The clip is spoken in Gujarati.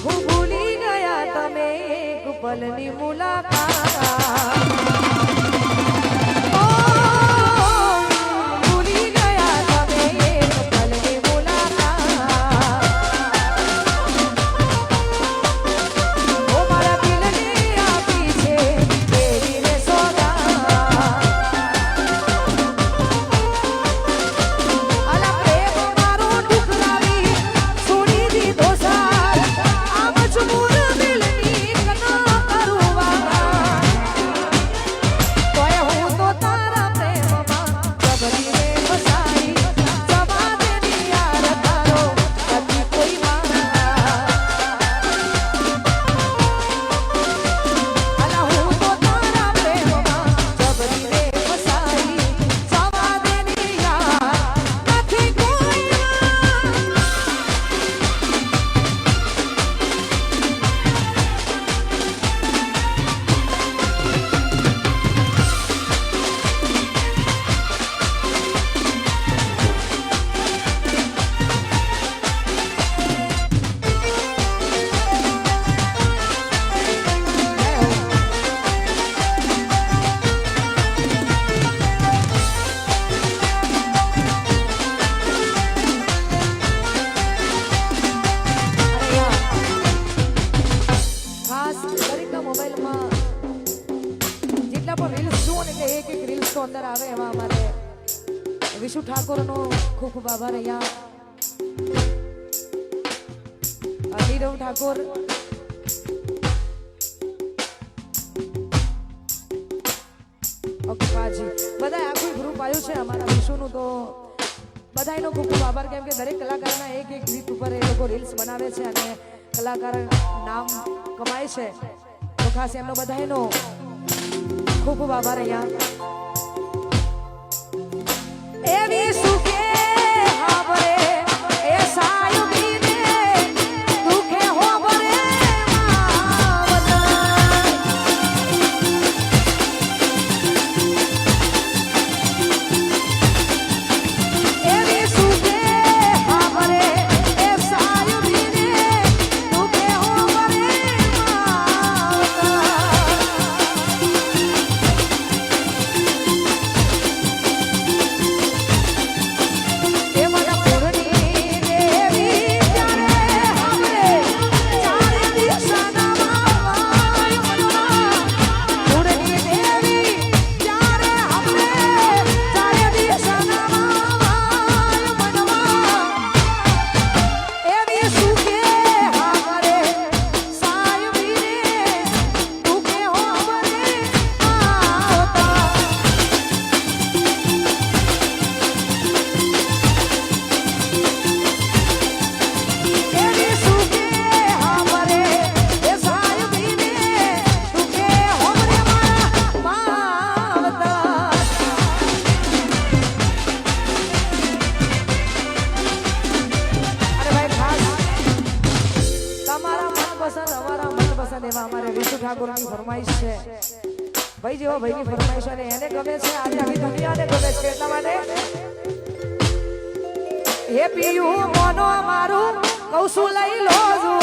ભૂલી ગયા તમે એક પલની મુલાકાત અંદર આવે એમાં અમારે વિશુ ઠાકોરનો ખૂબ ખૂબ આભાર અહીંયા નીરવ ઠાકોર કાજી બધા આખું ગ્રુપ આવ્યું છે અમારા વિશુનું તો બધાનો ખૂબ ખૂબ આભાર કેમ કે દરેક કલાકારના એક એક ગીત ઉપર એ લોકો રીલ્સ બનાવે છે અને કલાકાર નામ કમાય છે તો ખાસ એમનો બધાનો ખૂબ ખૂબ આભાર અહીંયા એવી સુખે હાવરે એ સાયુગીને દુખે હોવરે એવી સુખે હાવરે એ સાયુગીને દુખે હોવરે ઠાકોરની ફરમાઈશ છે ભાઈ જેવા ભાઈની ફરમાઈશ અને એને ગમે છે આજે આવી દુનિયાને ગમે છે એટલા માટે હે પીયું મોનો મારું કૌશું લઈ લો